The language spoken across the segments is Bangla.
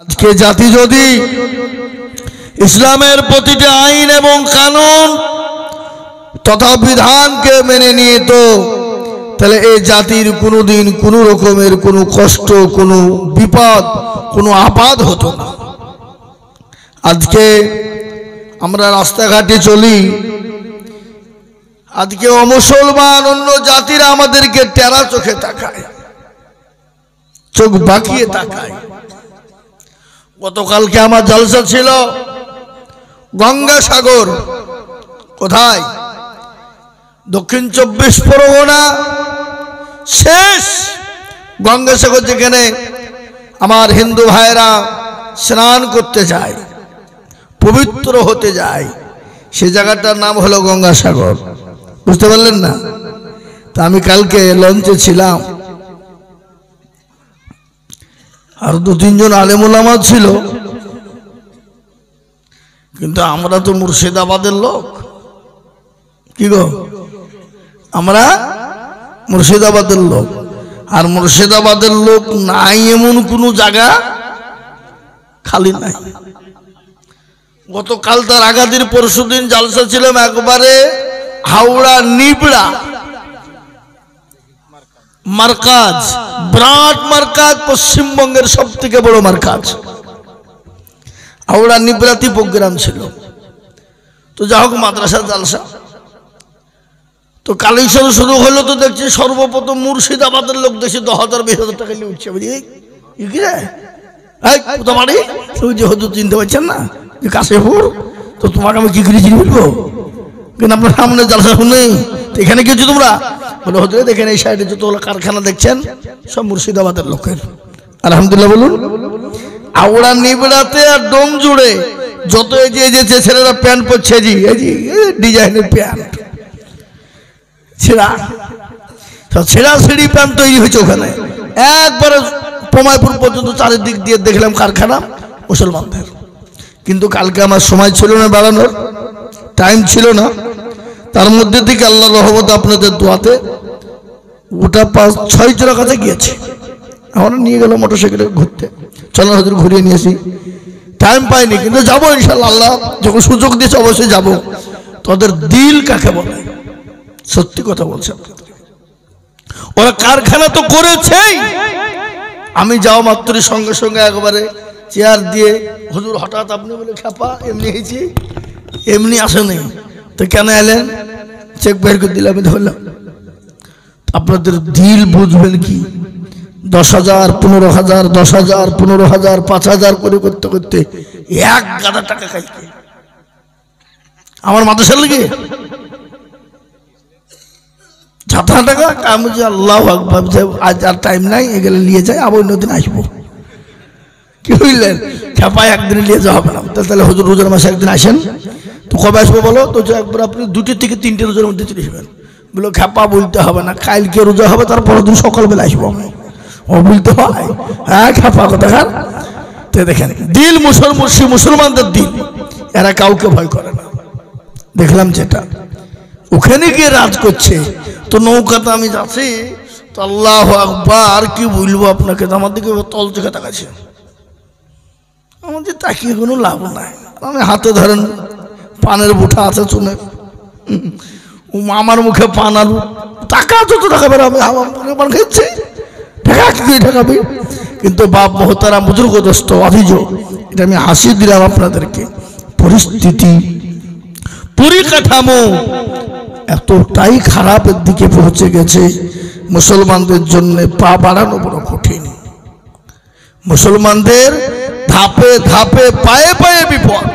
আজকে জাতি যদি ইসলামের প্রতিটি আইন এবং কানুন তথা বিধানকে মেনে নিত তাহলে এই জাতির কোনোদিন কোনো রকমের কোনো কষ্ট কোনো বিপদ কোনো আপদ হতো না। আজকে আমরা রাস্তাঘাটে চলি, আজকে অমুসলমান অন্য জাতিরা আমাদেরকে টেরা চোখে তাকায়, চোখ বাঁকিয়ে তাকায়। গতকালকে আমার জলসা ছিল গঙ্গাসাগর, কোথায়? দক্ষিণ 24 পরগনা শেষ গঙ্গাসাগর, যেখানে আমার হিন্দু ভাইরা স্নান করতে যায়, পবিত্র হতে যায়, সে জায়গাটার নাম হলো গঙ্গাসাগর। বুঝতে পারলেন না? তা আমি কালকে লঞ্চে ছিলাম, আর 2-3 জন আলেমুলামা ছিল, কিন্তু আমরা তো মুর্শিদাবাদের লোক। কি গো, আমরা মুর্শিদাবাদের লোক, আর মুর্শিদাবাদের লোক নাই এমন কোনো জায়গা খালি নাই। গতকাল তার আগাদিন পরশুদিন জালসা ছিলাম একবারে হাওড়া নিবড়া মার্কাজ, বিরাট মার্কাজ, পশ্চিমবঙ্গের সব থেকে বড় মার্কাজ হাওড়া নিবড়াতে প্রোগ্রাম ছিল। তো যা হোক মাদ্রাসা জালসা, তো কালেকশন শুরু হলো, তো দেখছি সর্বপ্রথম মুর্শিদাবাদের লোক দেখছি 10,000-20,000 টাকা নিয়ে উঠছে। হুজুর চিনতে পারছেন না যে কাশেপুর, তো তোমাকে আমি কি করে চিনি বলবো, কিন্তু আপনার সামনে জালসা শুনে এখানে গেছো তোমরা, বলে হুজুর দেখেন এই সাইডে যতগুলো কারখানা দেখছেন সব মুর্শিদাবাদের লোকের। আলহামদুলিল্লাহ বলুন। আওড়া নিবড়াতে আর ডোম জুড়ে যত এই যে ছেলেরা প্যান্ট পরছে, ডিজাইনের প্যান্ট ছেঁড়া ছিঁড়ি প্যান্ট তৈরি হয়েছে ওখানে, একবারে পমাইপুর পর্যন্ত চারিদিক দিয়ে দেখলাম কারখানা মুসলমানদের। কিন্তু কালকে আমার সময় ছিল না, বেড়ানোর টাইম ছিল না, তার মধ্যে থেকে আল্লাহর রহমত আপনাদের দোয়াতে ওটা 5-6 জনের কাছে গিয়েছে। আমরা নিয়ে গেল মোটরসাইকেলে ঘুরতে, চলো হুজুর ঘুরিয়ে নিয়েছি, টাইম পাইনি, কিন্তু যাবো ইনশাল্লাহ, আল্লাহ যখন সুযোগ দিয়েছে অবশ্যই যাবো। তোদের দিল কাকে বলে, সত্যি কথা বলছে, ওরা কারখানা তো করেছেই। আমি যাওয়া মাত্রই সঙ্গে সঙ্গে একবারে চেয়ার দিয়ে, হুজুর হঠাৎ আপনি বলে খেপা এমনি হয়েছি, এমনি আসেনি তো কেন এলেন, চেক বের করে দিলাম, আমি ধরলাম। আপনাদের দিল বুঝবেন কি, 10,000, 15,000, 10,000, 15,000, 5,000 করে করতে করতে 1 গাদা টাকা খাইছে আমার মাদ্রাসার লেগে, ছাতা টাকা। আমি যে আল্লাহ আকবার, আজ আর টাইম নাই, এগুলো নিয়ে যাই, আবার অন্যদিন আসবো। কি বুঝলেন, খেপায় একদিনে নিয়ে যাওয়া হবে না। তাহলে হুজুর রোজার মাসে একদিন আসেন, তো কবে আসবো বলো, তো একবার আপনি 2 থেকে 3টে রোজার মধ্যে চলে আসবেন। বলো খেপা বলতে হবে না, কালকে রোজা হবে, তারপরের দিন সকালবেলা আসবো আমি, ও বলতে হয়। হ্যাঁ খেপা কোথাকার। তো দেখেন দিল মুসলমানদের দিল, এরা কাউকে ভয় করে না। দেখলাম যেটা ওখানে গিয়ে রাজ করছে, তো নৌকাতে আমি যাচ্ছি, তো আল্লাহ আকবার, কি বলবো আপনাকে, আমার দিকে তল চোখে তাকাচ্ছে, আমাদের তাকিয়ে কোনো লাভ নাই। আমি হাতে ধরেন পানের বুঠা আছে চুনে, আমার মুখে পান আলু, টাকা যত টাকা বেরো, আমি পান খেয়েছি, টাকা কি ঠেকাবি। কিন্তু বাপ মহতারাম বুজুর্গদস্ত অভিযোগ, এটা আমি হাসি দিলাম আপনাদেরকে। পরিস্থিতি পরিকাঠামো এতটাই খারাপের দিকে পৌঁছে গেছে, মুসলমানদের জন্য পা বাড়ানো বড় কঠিন। মুসলমানদের ধাপে ধাপে পায়ে পায়ে বিপদ।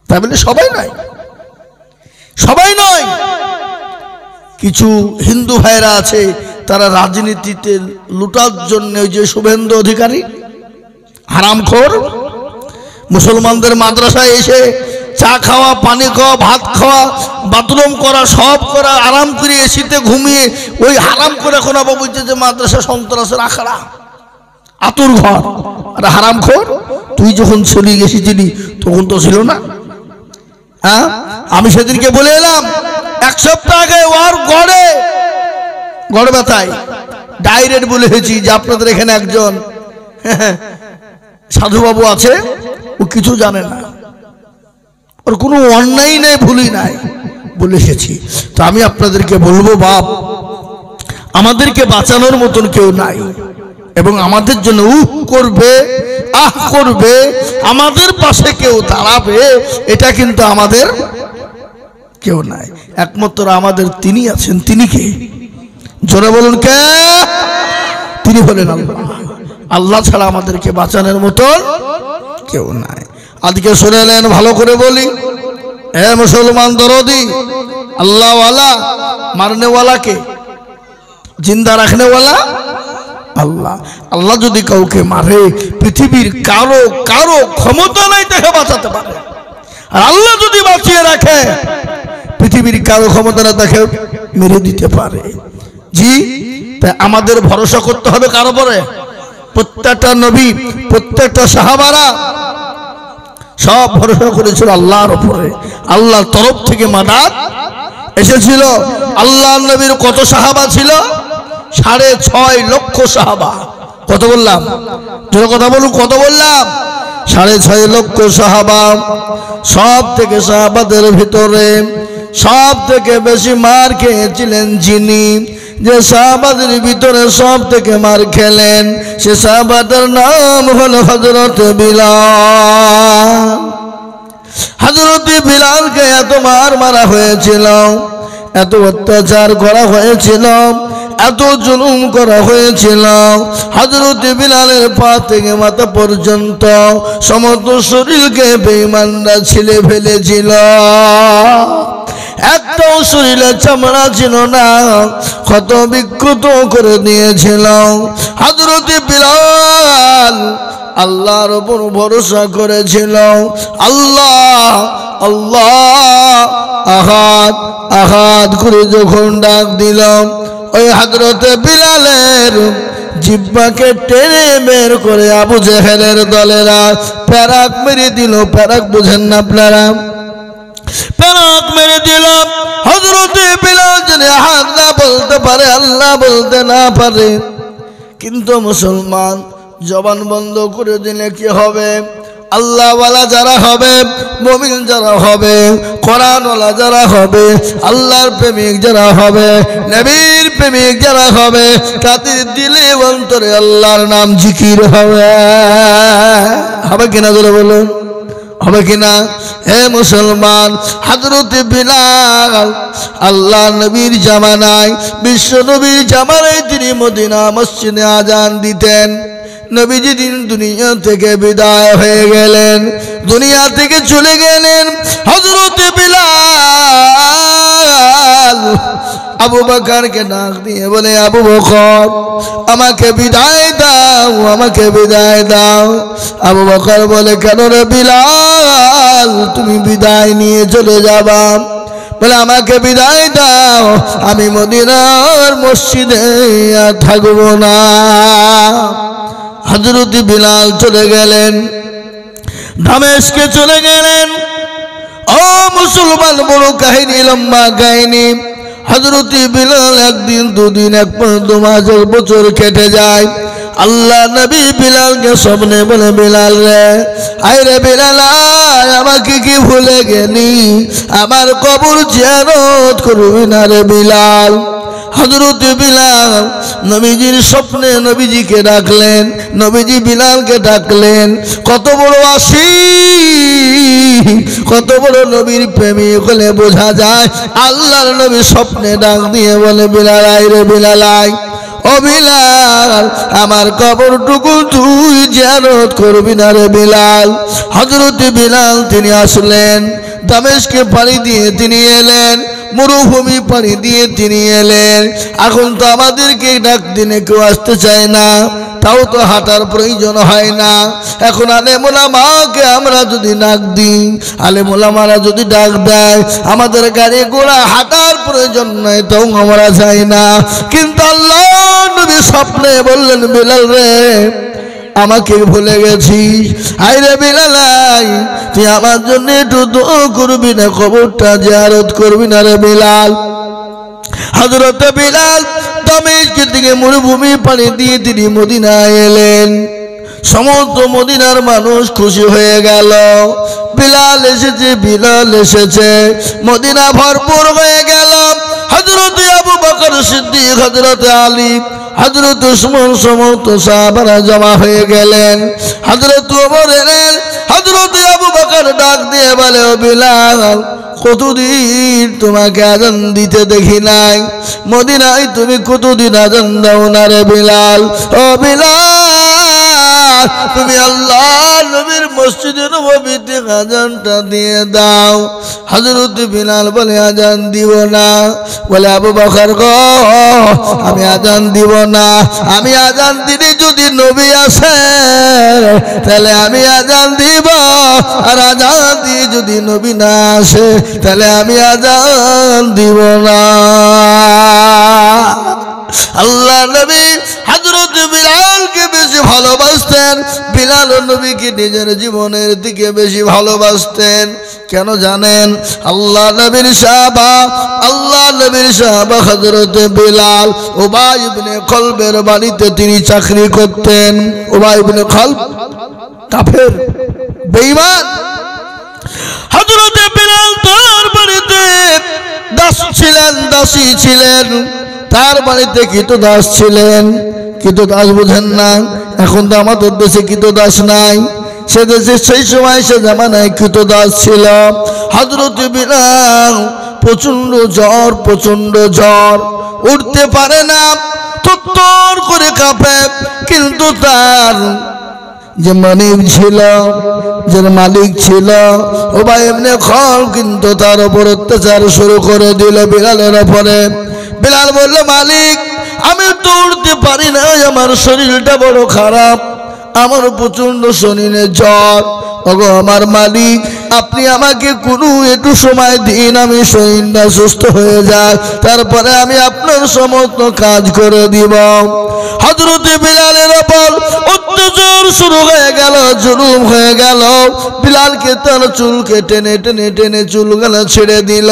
তাই বলে সবাই নয়, সবাই নয়, কিছু হিন্দু ভাইরা আছে, তারা রাজনীতিতে লুটার জন্য, ওই যে শুভেন্দু অধিকারী হারামখোর, মুসলমানদের মাদ্রাসায় এসে চা খাওয়া, পানি খাওয়া, ভাত খাওয়া, বাথরুম করা, সব করা, আরাম করে এসিতে ঘুমিয়ে ওই হারাম করে এখন আবার বলছে যে মাদ্রাসা সন্ত্রাসের আখড়া, আতুর ঘর। আরে হারামখোর, তুই যখন চলে গেছিলি তখন তো ছিল না। হ্যাঁ, আমি সেদিনকে বলে এলাম, 1 সপ্তাহ আগে ওর গড়ে ব্যথায় ডাইরেক্ট বলেছি যে আপনাদের এখানে একজন সাধুবাবু আছে, ও কিছু জানে না, ওর কোনো অন্যায় নেই, ভুলই নাই, বলে এসেছি। তো আমি আপনাদেরকে বলবো, বাপ, আমাদেরকে বাঁচানোর মতন কেউ নাই, এবং আমাদের জন্য করবে, করবে, আমাদের পাশে কেউ দাঁড়াবে, এটা কিন্তু আমাদের কেউ নাই। একমাত্র আমাদের তিনি আছেন। তিনি কে? জোরে বলুন কে? তিনি হলেন আল্লাহ। আল্লাহ ছাড়া আমাদেরকে বাঁচানোর মতন কেউ নাই। আজকে শুনেলেন, ভালো করে বলি, হে মুসলমান দরদি, আল্লাহওয়ালা মারনেওয়ালাকে জিন্দা রাখনেওয়ালা আল্লাহ। আল্লাহ যদি কাউকে মারে, পৃথিবীর কারো কারো ক্ষমতা নাই তাকে বাঁচাতে পারে। আর আল্লাহ যদি বাঁচিয়ে রাখে, পৃথিবীর কারো ক্ষমতা না তাকে মেরে দিতে পারে। জি, তাই আমাদের ভরসা করতে হবে কার উপরে? প্রত্যেকটা নবী, প্রত্যেকটা সাহাবারা সব ভরসা করেছিল আল্লাহর উপরে। আল্লাহর তরফ থেকে মাদাদ এসেছিল। আল্লাহ নবীর কত সাহাবা ছিল? 6.5 লক্ষ সাহাবা। কত বললাম? জোরে কথা বলুন, কত বললাম? 6.5 লক্ষ সাহাবা। সব থেকে সাহাবাদের ভিতরে সব থেকে বেশি মার খেয়েছিলেন যিনি, যে সাহাবাদের ভিতরে সব থেকে মার খেলেন, সে সাহাবাদের নাম হলো হযরত বিলাল। হযরত বিলালকে এত মার মারা হয়েছিল, এত অত্যাচার করা হয়েছিল, এত জুলুম করা হয়েছিল। হযরত বিলালের পা থেকে মাথা পর্যন্ত সমস্ত শরীরকে বেঈমানরা ছিলে ফেলেছিল। একটাও শরীরে চামড়া ছিল না, ক্ষত বিক্ষত করে দিয়েছিল। হযরত বিলাল আল্লাহর উপর ভরসা করেছিল। আল্লাহ আল্লাহ আহাদ আহাদ করে যখন ডাক দিলাম, ওই হযরত বিলালের জিহ্বাকে টেনে বের করে আবু জেহেলের দলেরা প্যারাক মেরে দিল। প্যারাক বুঝেন না আপনারা? প্যারাক মেরে দিল। হযরত বিলাল যদি আহাদ না বলতে পারে, আল্লাহ বলতে না পারে, কিন্তু মুসলমান জবান বন্ধ করে দিলে কি হবে? আল্লাহওয়ালা যারা হবে, মুমিন যারা হবে, কোরআনওয়ালা যারা হবে, আল্লাহর প্রেমিক যারা হবে, নবীর প্রেমিক যারা হবে, তাদের দিলে অন্তরে আল্লাহর নাম জিকির হবে। হবে কিনা জোরে বলুন, হবে কিনা? হে মুসলমান, হযরত বিলাল আল্লাহ নবীর জামানায়, বিশ্ব নবীর জামানায় তিনি মদিনা মসজিদে আজান দিতেন। নবীজি দিন দুনিয়া থেকে বিদায় হয়ে গেলেন, দুনিয়া থেকে চলে গেলেন। হযরত বিলাল আবু বকরকে ডাক দিয়ে বলে, আবু বকর আমাকে বিদায় দাও, আমাকে বিদায় দাও। আবু বকর বলে, কেন রে বিলাল, তুমি বিদায় নিয়ে চলে যাবা? বলে, আমাকে বিদায় দাও, আমি মদিনার মসজিদে আর থাকবো না। হযরত বিলাল চলে গেলেন, দামেস্কে চলে গেলেন। ও মুসলমান, বড় কাহিনী, লম্বা কাহিনী। হযরত বিলাল একদিন, দুদিন, 1 মাস, 1 বছর কেটে যায়। আল্লাহ নবী বিলালকে স্বপ্নে বলে, বিলাল রে, আয় রে বিলাল, আমাকে কি ভুলে গেলি? আমার কবর জিয়ারত করবি না রে বিলাল? হযরত বিলাল নবীজির স্বপ্নে নবীজিকে ডাকলেন, নবীজি বিলালকে ডাকলেন। কত বড় আশিক, কত বড় নবীর প্রেমিক হলে বোঝা যায়। আল্লাহর নবী স্বপ্নে ডাক দিয়ে বলে, বিলাল আয় রে বিলাল আয়। ও বিলাল, আমার কবরটুকু তুই জিয়ারত করবি না রে বিলাল? হযরত বিলাল তিনি আসলেন, দামেস্কে পাড়ি দিয়ে তিনি এলেন, মরুভূমি পাড়ি দিয়ে তিনি এলেন। এখন তো আমাদেরকে ডাক দিনে কেউ আসতে চায় না, তাও তো হাঁটার প্রয়োজন হয় না। এখন আলেম ওলামাকে আমরা যদি ডাক দিই, আলেম ওলামারা যদি ডাক দেয়, আমাদের গাড়ি ঘোড়া হাঁটার প্রয়োজন নয়, তাও আমরা যাই না। কিন্তু আল্লাহ নবী স্বপ্নে বললেন, বিলাল রে, আমাকে ভুলে গেছিস? আয় রে বিলাল, তুই আমার জন্য একটু দোয়া করবি না? কবরটা জিয়ারত করবি না রে বিলাল? হযরত বিলাল দামেস্ক থেকে মরুভূমি পাড়ি দিয়ে তিনি মদিনায় এলেন। সমস্ত মদিনার মানুষ খুশি হয়ে গেল। বিলাল এসেছে, বিলাল এসেছে, মদিনা ভরপুর হয়ে গেল। হযরত আবু বকর সিদ্দিক, হযরত আলী, হযরত উসমান সমস্ত সাহাবারা জমা হয়ে গেলেন। হযরত ওমর এলেন, হযরত আবু বকর ডাক দিয়ে বলে, ও বিলাল, কতদিন তোমাকে আজান দিতে দেখি নাই, মদিনায় তুমি কতদিন আজান দাও না রে বিলাল। ও বিলাল, তুমি আল্লাহ নবীর মসজিদে নববীতে আজানটা দিয়ে দাও। হযরত বিলাল বলে, আজান দিব না। বলে, আবু বকর গো, আমি আজান দিব না। আমি আজান দিলে যদি নবী আসে তাহলে আমি আজান দিব, আর আজান দিয়ে যদি নবী না আসে তাহলে আমি আজান দিব না। আল্লাহ নবী হযরত বিলালকে বেশি ভালোবাসতেন। বিলাল নবীকে নিজের জীবনের দিকে বেশি ভালোবাসতেন। কেন জানেন? আল্লাহ নবীর সাহাবা, আল্লাহ নবীর সাহাবা হযরত বিলাল উবাই ইবনে খালবের বাড়িতে তিনি চাকরি করতেন। উবাই ইবনে খালব কাফের, বেঈমান। হযরত বিলাল তার বাড়িতে দাস ছিলেন, দাসী ছিলেন। তার বাড়িতে কৃতদাস ছিলেন। কৃতদাস বুঝেন না? এখন তো আমাদের দেশে কৃতদাস নাই, সে দেশে সেই সময় সে জামানায় কৃতদাস ছিল। হযরত বিলাল প্রচন্ড জ্বর, প্রচন্ড জ্বর, উঠতে পারে না, থরথর করে কাঁপে। কিন্তু তার যে মালিক ছিল, যে মালিক ছিল উবাই ইবনে খালব, কিন্তু তার উপর অত্যাচার শুরু করে দিল বিলালের উপরে। বিলাল বলল, মালিক, আমি তো উঠতে পারি না, আমার শরীরটা বড় খারাপ, আমার প্রচন্ড শরীরে জ্বর। ওগো আমার মালিক, আপনি আমাকে কোনো একটু সময় দিন, আমি শরীরটা সুস্থ হয়ে যায়, তারপরে আমি আপনার সমস্ত কাজ করে দিব। হযরত বিলালের উপর অত্যাচার শুরু হয়ে গেল, জুলুম হয়ে গেল। বিলালকে তার চুলকে টেনে টেনে টেনে চুলগুলো ছেড়ে দিল।